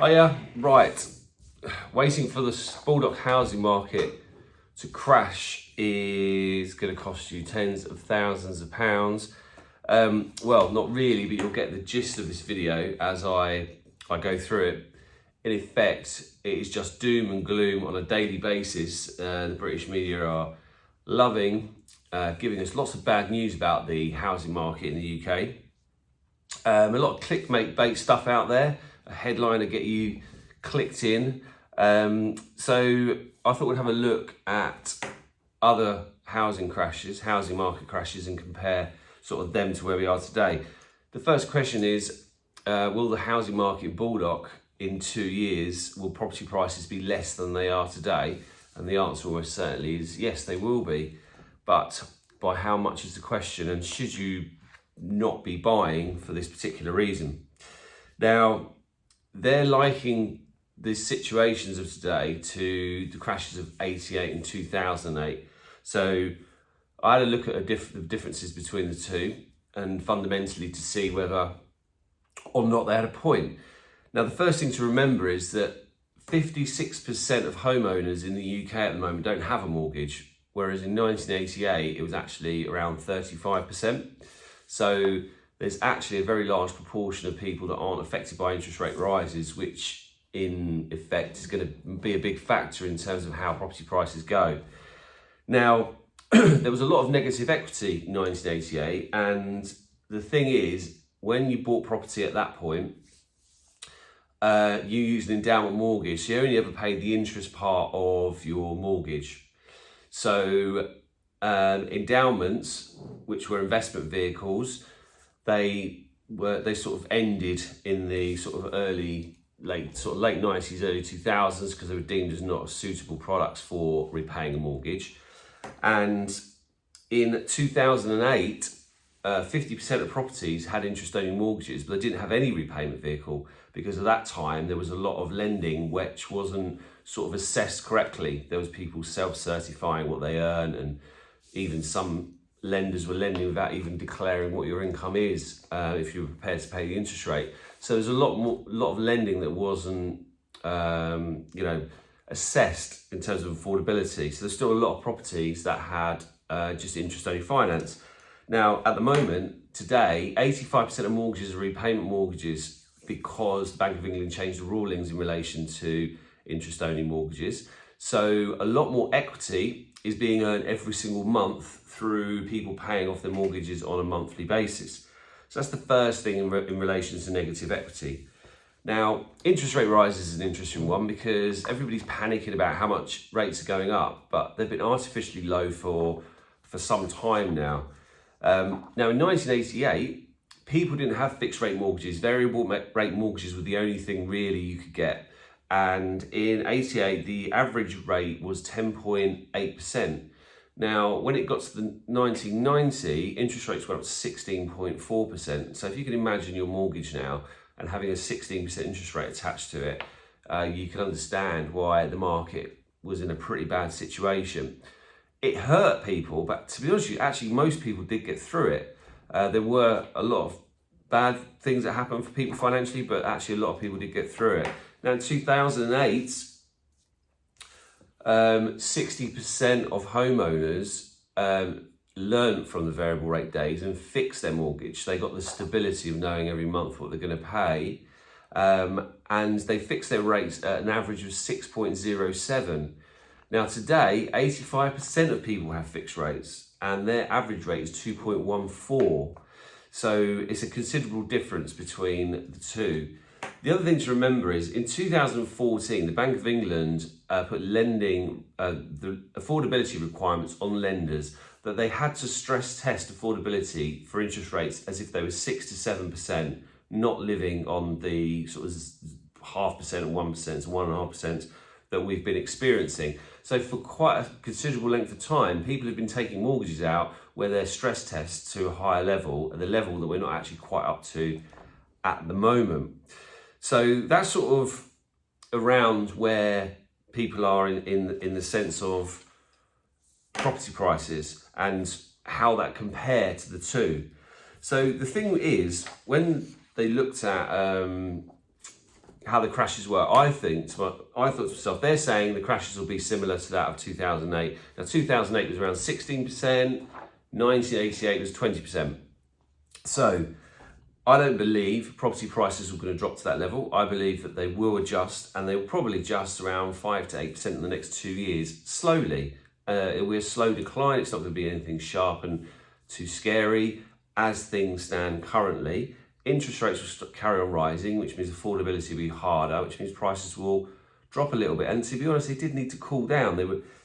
Oh yeah, right. Waiting for the Baldock housing market to crash is going to cost you tens of thousands of pounds. Well, not really, but you'll get the gist of this video as I go through it. In effect, it is just doom and gloom on a daily basis. The British media are loving giving us lots of bad news about the housing market in the UK. A lot of clickbait stuff out there, a headline to get you clicked in. So I thought we'd have a look at other housing market crashes, and compare sort of them to where we are today. The first question is, will the housing market in Baldock in 2 years, will property prices be less than they are today? And the answer almost certainly is yes, they will be. But by how much is the question, and should you not be buying for this particular reason? Now, they're liking the situations of today to the crashes of 88 and 2008. So I had a look at the differences between the two, and fundamentally to see whether or not they had a point. Now, the first thing to remember is that 56% of homeowners in the UK at the moment don't have a mortgage, whereas in 1988 it was actually around 35%. So there's actually a very large proportion of people that aren't affected by interest rate rises, which in effect is going to be a big factor in terms of how property prices go. Now, there was a lot of negative equity in 1988, and the thing is, when you bought property at that point, you used an endowment mortgage, so you only ever paid the interest part of your mortgage. So endowments, which were investment vehicles, they sort of ended in the sort of late 90s, early 2000s, because they were deemed as not suitable products for repaying a mortgage. And in 2008, 50% of properties had interest-only mortgages, but they didn't have any repayment vehicle, because at that time there was a lot of lending which wasn't sort of assessed correctly. There was people self-certifying what they earn, and even some lenders were lending without even declaring what your income is if you were prepared to pay the interest rate. So there's a lot of lending that wasn't assessed in terms of affordability. So there's still a lot of properties that had just interest-only finance. Now, at the moment, today, 85% of mortgages are repayment mortgages, because the Bank of England changed the rulings in relation to interest-only mortgages. So a lot more equity is being earned every single month through people paying off their mortgages on a monthly basis. So that's the first thing in relation to negative equity. Now, interest rate rises is an interesting one, because everybody's panicking about how much rates are going up, but they've been artificially low for some time now. Now, in 1988, people didn't have fixed rate mortgages. Variable rate mortgages were the only thing really you could get. And in 88, the average rate was 10.8%. Now, when it got to the 1990, interest rates went up to 16.4%. So if you can imagine your mortgage now and having a 16% interest rate attached to it, you can understand why the market was in a pretty bad situation. It hurt people, but to be honest with you, actually most people did get through it. There were a lot of bad things that happened for people financially, but actually a lot of people did get through it. Now, in 2008, 60% of homeowners learned from the variable rate days and fixed their mortgage. They got the stability of knowing every month what they're going to pay, and they fixed their rates at an average of 6.07. Now, today, 85% of people have fixed rates, and their average rate is 2.14. So it's a considerable difference between the two. The other thing to remember is, in 2014, the Bank of England put the affordability requirements on lenders, that they had to stress test affordability for interest rates as if they were 6 to 7%, not living on the sort of 0.5% and 1% to 1.5% that we've been experiencing. So for quite a considerable length of time, people have been taking mortgages out where they're stress tests to a higher level, at the level that we're not actually quite up to at the moment. So that's sort of around where people are in the sense of property prices and how that compare to the two. So the thing is, when they looked at how the crashes work, I thought to myself, they're saying the crashes will be similar to that of 2008. Now, 2008 was around 16%, 1988 was 20%. So I don't believe property prices are going to drop to that level. I believe that they will adjust, and they will probably adjust around 5 to 8% in the next 2 years, slowly. It will be a slow decline. It's not going to be anything sharp and too scary. As things stand currently, interest rates will carry on rising, which means affordability will be harder, which means prices will drop a little bit. And to be honest, they did need to cool down.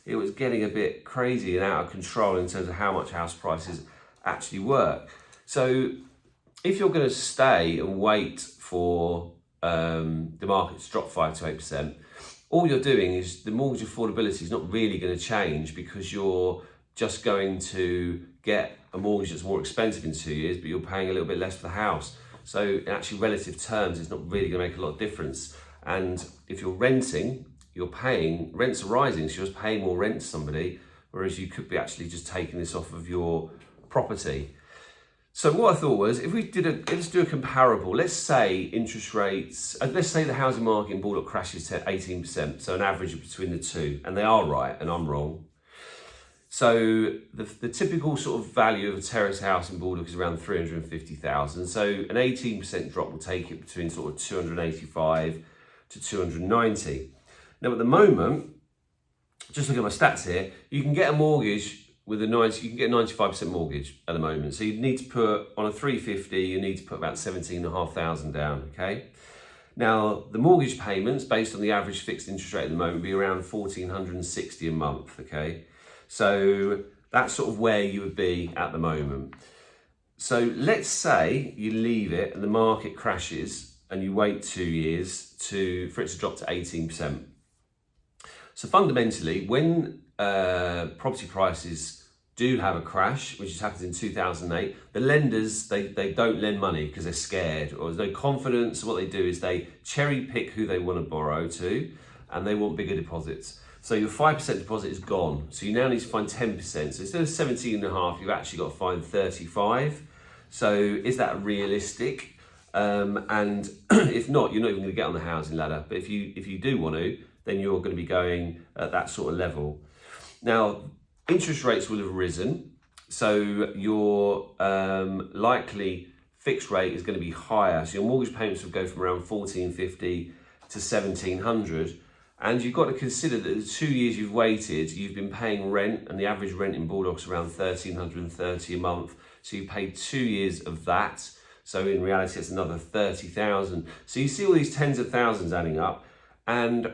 It was getting a bit crazy and out of control in terms of how much house prices actually work. So if you're going to stay and wait for the market to drop 5 to 8%, all you're doing is the mortgage affordability is not really going to change, because you're just going to get a mortgage that's more expensive in 2 years, but you're paying a little bit less for the house. So in actually relative terms, it's not really going to make a lot of difference. And if you're renting, rents are rising, so you're just paying more rent to somebody, whereas you could be actually just taking this off of your property. So what I thought was, if we let's do a comparable. Let's say interest rates, let's say the housing market in Baldock crashes to 18%, so an average between the two, and they are right and I'm wrong. So the typical sort of value of a terrace house in Baldock is around 350,000. So an 18% drop will take it between sort of 285 to 290. Now at the moment, just looking at my stats here, you can get a mortgage with you can get a 95% mortgage at the moment. So you need to put, on a 350, you need to put about 17,500 down, okay? Now, the mortgage payments, based on the average fixed interest rate at the moment, would be around 1,460 a month, okay? So that's sort of where you would be at the moment. So let's say you leave it and the market crashes and you wait 2 years for it to drop to 18%. So fundamentally, when property prices do have a crash, which has happened in 2008, the lenders, they don't lend money because they're scared or there's no confidence. So what they do is they cherry pick who they want to borrow to, and they want bigger deposits. So your 5% deposit is gone. So you now need to find 10%. So instead of 17.5, you've actually got to find 35. So is that realistic? And if not, you're not even going to get on the housing ladder. But if you do want to, then you're going to be going at that sort of level. Now, interest rates will have risen, so your likely fixed rate is going to be higher. So your mortgage payments will go from around 1,450 to 1,700. And you've got to consider that the 2 years you've waited, you've been paying rent, and the average rent in Baldock's around 1,330 a month. So you paid 2 years of that. So in reality, it's another 30,000. So you see all these tens of thousands adding up. And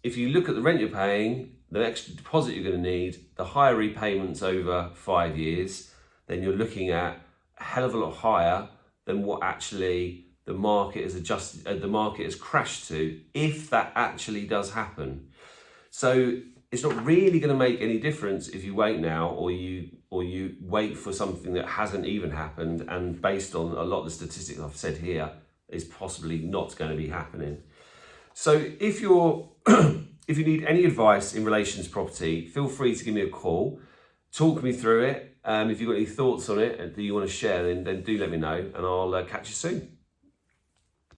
if you look at the rent you're paying, the extra deposit you're going to need, the higher repayments over 5 years, then you're looking at a hell of a lot higher than what actually the market has adjusted, the market has crashed to, if that actually does happen. So it's not really going to make any difference if you wait now or you wait for something that hasn't even happened, and based on a lot of the statistics I've said here, is possibly not going to be happening. So if you need any advice in relation to property, feel free to give me a call, talk me through it. If you've got any thoughts on it that you want to share, then do let me know, and I'll catch you soon.